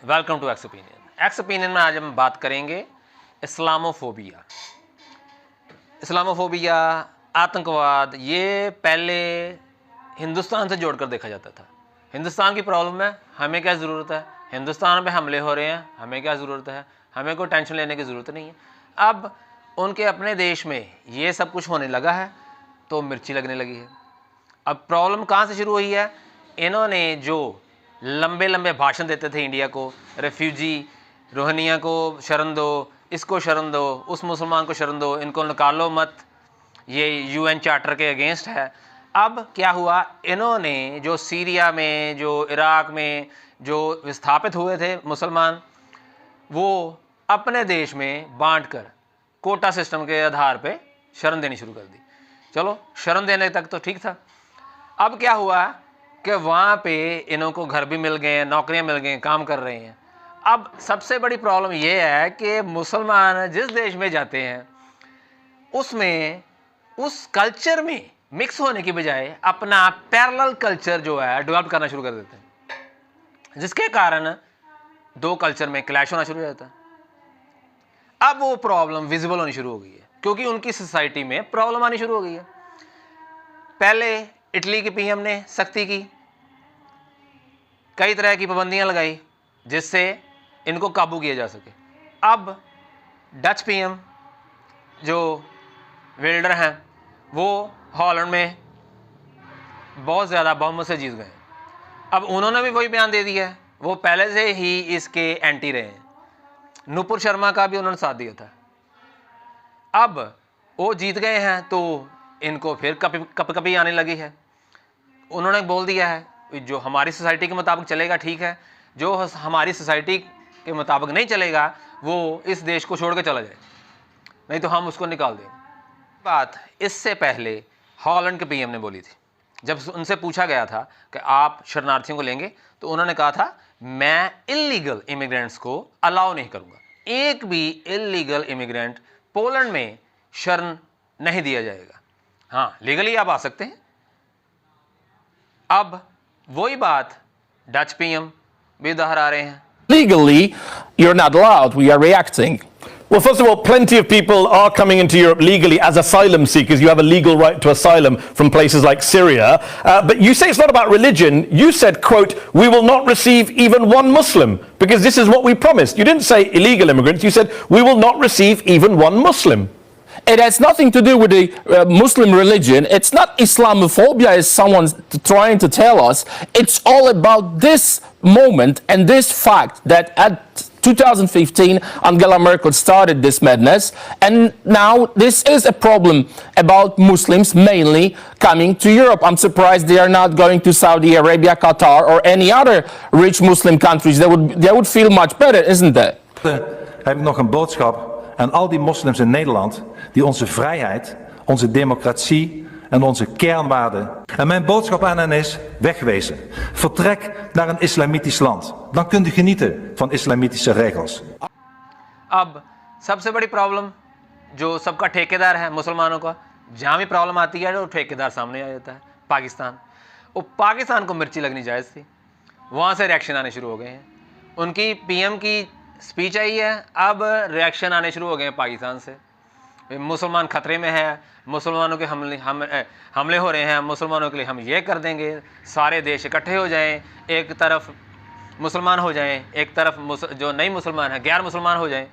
Welcome to X opinion. X opinion में आज हम बात करेंगे इस्लामोफोबिया। इस्लामोफोबिया, आतंकवाद, ये पहले हिंदुस्तान से जोड़कर देखा जाता था। हिंदुस्तान की प्रॉब्लम है, हमें क्या ज़रूरत है, हिंदुस्तान में हमले हो रहे हैं, हमें क्या ज़रूरत है, हमें कोई टेंशन लेने की ज़रूरत नहीं है। अब उनके अपने देश में ये सब कुछ होने लगा है तो मिर्ची लगने लगी है। अब प्रॉब्लम कहाँ से शुरू हुई है? इन्होंने जो लंबे लंबे भाषण देते थे इंडिया को, रेफ्यूजी, रोहिंग्या को शरण दो, इसको शरण दो, उस मुसलमान को शरण दो, इनको निकालो मत, ये यूएन चार्टर के अगेंस्ट है। अब क्या हुआ, इन्होंने जो सीरिया में, जो इराक में जो विस्थापित हुए थे मुसलमान, वो अपने देश में बांटकर कोटा सिस्टम के आधार पे शरण देनी शुरू कर दी। चलो, शरण देने तक तो ठीक था। अब क्या हुआ कि वहाँ पे इन्हों को घर भी मिल गए, नौकरियाँ मिल गई, काम कर रहे हैं। अब सबसे बड़ी प्रॉब्लम ये है कि मुसलमान जिस देश में जाते हैं उसमें उस कल्चर में मिक्स होने की बजाय अपना पैरेलल कल्चर जो है डेवलप करना शुरू कर देते हैं, जिसके कारण दो कल्चर में क्लैश होना शुरू हो जाता है। अब वो प्रॉब्लम विजिबल होनी शुरू हो गई है क्योंकि उनकी सोसाइटी में प्रॉब्लम आनी शुरू हो गई है। पहले इटली के पीएम ने सख्ती की, कई तरह की पाबंदियां लगाई जिससे इनको काबू किया जा सके। अब डच पीएम जो विल्डर हैं वो हॉलैंड में बहुत ज़्यादा बहुमत से जीत गए। अब उन्होंने भी वही बयान दे दिया है, वो पहले से ही इसके एंटी रहे हैं। नुपुर शर्मा का भी उन्होंने साथ दिया था। अब वो जीत गए हैं तो इनको फिर कपकपी आने लगी है। उन्होंने बोल दिया है जो हमारी सोसाइटी के मुताबिक चलेगा ठीक है, जो हमारी सोसाइटी के मुताबिक नहीं चलेगा वो इस देश को छोड़ के चला जाए, नहीं तो हम उसको निकाल देंगे। बात इससे पहले हॉलैंड के पीएम ने बोली थी, जब उनसे पूछा गया था कि आप शरणार्थियों को लेंगे, तो उन्होंने कहा था मैं इलीगल इमिग्रेंट्स को अलाउ नहीं करूंगा, एक भी इलीगल इमिग्रेंट पोलैंड में शरण नहीं दिया जाएगा। हाँ, लीगली आप आ सकते हैं। अब वही बात डच पीएम भी दोहरा रहे हैं। Legally, you're not allowed. We are reacting. Well, first of all, plenty of people are coming into Europe legally as asylum seekers. You have a legal right to asylum from places like Syria. But you say it's not about religion. You said, quote, we will not receive even one Muslim because this is what we promised. You didn't say illegal immigrants. You said we will not receive even one Muslim. It has nothing to do with the Muslim religion. It's not Islamophobia, as someone's trying to tell us. It's all about this moment and this fact that at 2015, Angela Merkel started this madness, and now this is a problem about Muslims mainly coming to Europe. I'm surprised they are not going to Saudi Arabia, Qatar, or any other rich Muslim countries. They would feel much better, isn't that? Heb ik nog een boodschap aan al die moslims in Nederland die onze vrijheid, onze democratie en onze kernwaarden. En mijn boodschap aan hen is: wegwezen. Vertrek naar een islamitisch land. Dan kunt u genieten van islamitische regels. अब सबसे बड़ी problem जो सबका ठेकेदार है मुसलमानों का, जहाँ भी प्रॉब्लम आती है तो ठेकेदार सामने आ जाता है, पाकिस्तान। वो पाकिस्तान को मिर्ची लगनी जायज़ थी, वहाँ से रिएक्शन आने शुरू हो गए हैं। उनकी पीएम की स्पीच आई है, अब रिएक्शन आने शुरू हो गए हैं पाकिस्तान से। मुसलमान ख़तरे में है, मुसलमानों के हमले हो रहे हैं, मुसलमानों के लिए हम ये कर देंगे, सारे देश इकट्ठे हो जाएं, एक तरफ मुसलमान हो जाएं, एक तरफ जो नई मुसलमान है गैर मुसलमान हो जाएं,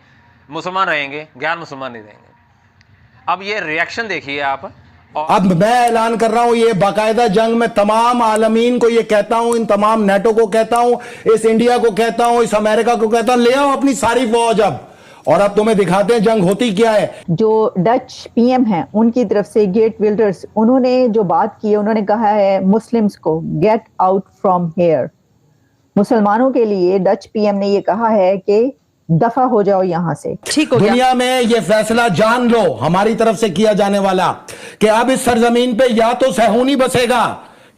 मुसलमान रहेंगे, गैर मुसलमान नहीं रहेंगे। अब ये रिएक्शन देखिए आप। अब मैं ऐलान कर रहा हूं, ये बाकायदा जंग में तमाम आलमीन को ये कहता हूं, इन तमाम नेटो को कहता हूं, इस इंडिया को कहता हूं, इस अमेरिका को कहता हूं, ले आओ अपनी सारी फौज अब अब तुम्हें दिखाते हैं जंग होती क्या है। जो डच पीएम हैं उनकी तरफ से गेट विल्डर्स, उन्होंने जो बात की है, उन्होंने कहा है मुस्लिम्स को गेट आउट फ्रॉम हेयर। मुसलमानों के लिए डच पीएम ने ये कहा है कि दफा हो जाओ यहां से। ठीक हो गया। दुनिया में ये फैसला जान लो हमारी तरफ से किया जाने वाला कि अब इस सरजमीन पे या तो सहूनी बसेगा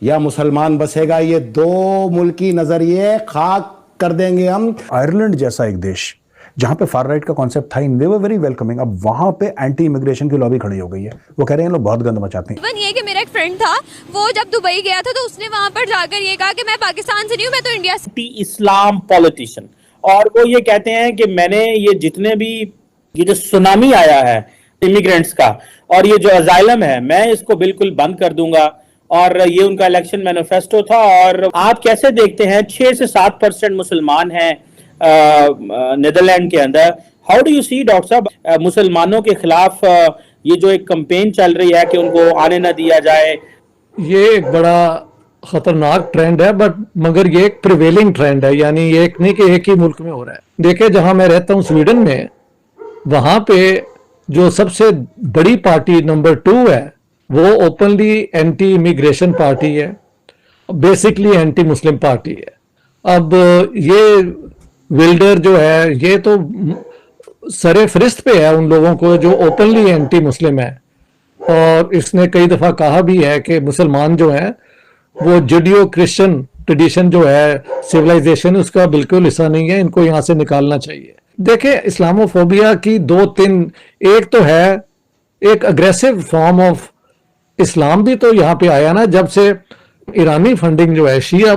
या मुसलमान बसेगा। ये दो मुल्की नजरिए खाक कर देंगे हम। आयरलैंड जैसा एक देश जहां पे फार राइट का कॉन्सेप्ट था, दे वर वेरी वेलकमिंग, अब वहां पे एंटी इमिग्रेशन की लॉबी खड़ी हो गई है। वो कह रहे हैं लोग बहुत गंद मचाते हैं। इवन ये कि मेरा एक फ्रेंड था, वो जब दुबई गया था तो उसने वहां पर जाकर ये कहा कि मैं पाकिस्तान से नहीं हूं, मैं तो इंडिया से। इस्लाम पॉलिटिशियन और वो ये कहते हैं कि मैंने ये जितने भी ये जो सुनामी आया है इमिग्रेंट्स का और ये जो अजाइलम है मैं इसको बिल्कुल बंद कर दूंगा, और ये उनका इलेक्शन मैनिफेस्टो था। और आप कैसे देखते हैं 6 से 7% मुसलमान हैं नीदरलैंड के अंदर। How do you see doctor साहब मुसलमानों के खिलाफ ये जो एक कैंपेन चल रही है कि उनको आने ना दिया जाए? ये एक बड़ा खतरनाक ट्रेंड है, बट मगर ये एक प्रिवेलिंग ट्रेंड है, यानी ये एक नहीं कि एक ही मुल्क में हो रहा है। देखिए जहां मैं रहता हूं स्वीडन में, वहां पे जो सबसे बड़ी पार्टी नंबर 2 है वो ओपनली एंटी इमिग्रेशन पार्टी है, बेसिकली एंटी मुस्लिम पार्टी है। अब ये विल्डर जो है ये तो सरे फरिस्त पे है उन लोगों को जो ओपनली एंटी मुस्लिम है, और इसने कई दफा कहा भी है कि मुसलमान जो हैं वो जुडियो क्रिश्चियन ट्रेडिशन जो है सिविलाइजेशन उसका बिल्कुल हिस्सा नहीं है, इनको यहाँ से निकालना चाहिए। देखिए इस्लामोफोबिया की 2-3, एक तो है एक अग्रेसिव फॉर्म ऑफ इस्लाम भी तो यहाँ पे आया ना, जब से ईरानी फंडिंग जो है शिया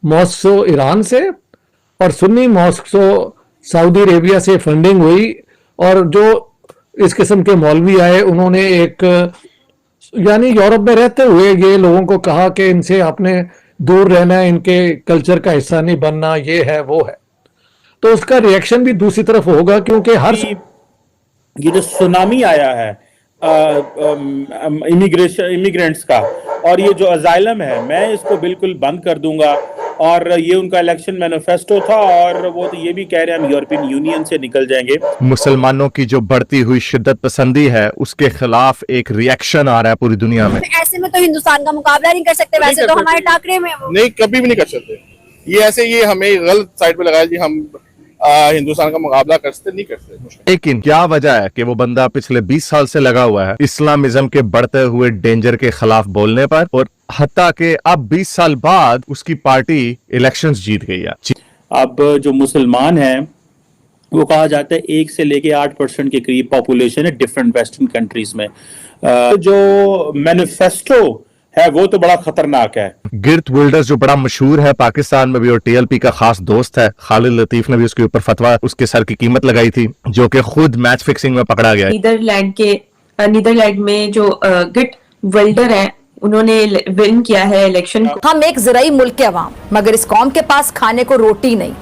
मॉस्को ईरान से और सुन्नी मॉस्को सऊदी अरेबिया से फंडिंग हुई, और जो इस किस्म के मौलवी आए उन्होंने एक यानी यूरोप में रहते हुए ये लोगों को कहा कि इनसे आपने दूर रहना है, इनके कल्चर का हिस्सा नहीं बनना, ये है वो है। तो उसका रिएक्शन भी दूसरी तरफ होगा, क्योंकि हर ये जो सुनामी आया है इमिग्रेंट्स का और ये जो अजाइलम है मैं इसको बिल्कुल बंद कर दूंगा, और ये उनका इलेक्शन मैनिफेस्टो था, और वो तो ये भी कह रहे हैं हम यूरोपियन यूनियन से निकल जाएंगे। मुसलमानों की जो बढ़ती हुई शिद्दत पसंदी है उसके खिलाफ एक रिएक्शन आ रहा है पूरी दुनिया में। ऐसे में तो हिंदुस्तान का मुकाबला नहीं कर सकते, वैसे तो हमारे टाकरे में नहीं, कभी भी नहीं कर सकते। ये ऐसे ये हमें गलत साइड पे लगाया जी, हम हिंदुस्तान का मुकाबला कर सकते नहीं कर सकते। लेकिन क्या वजह है कि वो बंदा पिछले 20 साल से लगा हुआ है इस्लामिज्म के बढ़ते हुए डेंजर के खिलाफ बोलने पर, और हत्ता के अब 20 साल बाद उसकी पार्टी इलेक्शंस जीत गई है। अब जो मुसलमान हैं वो कहा जाता है 1 से लेके 8% के करीब पॉपुलेशन है डिफरेंट वेस्टर्न कंट्रीज में। जो मैनिफेस्टो है वो तो बड़ा खतरनाक है। गिर्त विल्डर्स जो बड़ा मशहूर है पाकिस्तान में भी और टीएलपी का खास दोस्त है, खालिद लतीफ ने भी उसके ऊपर फतवा उसके सर की कीमत लगाई थी, जो कि खुद मैच फिक्सिंग में पकड़ा गया। नीदरलैंड में जो गिर्त विल्डर है उन्होंने विन किया है इलेक्शन को। हम एक ज़राई मुल्क के अवाम, मगर इस कौम के पास खाने को रोटी नहीं।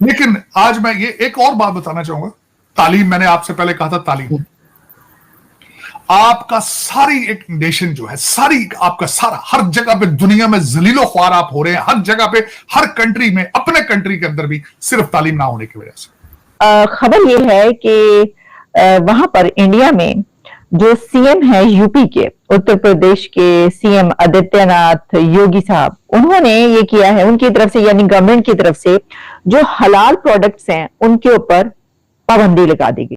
लेकिन आज मैं ये एक और बात बताना चाहूंगा, तालीम, मैंने आपसे पहले कहा था तालीम, आपका सारी एक नेशन जो है, सारी आपका सारा हर जगह पे दुनिया में जलीलो ख्वार आप हो रहे हैं, हर जगह पे हर कंट्री में, अपने कंट्री के अंदर भी सिर्फ तालीम ना होने की वजह से। खबर यह है कि वहां पर इंडिया में जो सीएम है यूपी के, उत्तर प्रदेश के सीएम आदित्यनाथ योगी साहब, उन्होंने ये किया है उनकी तरफ से यानी गवर्नमेंट की तरफ से जो हलाल प्रोडक्ट्स हैं उनके ऊपर पाबंदी लगा दी गई।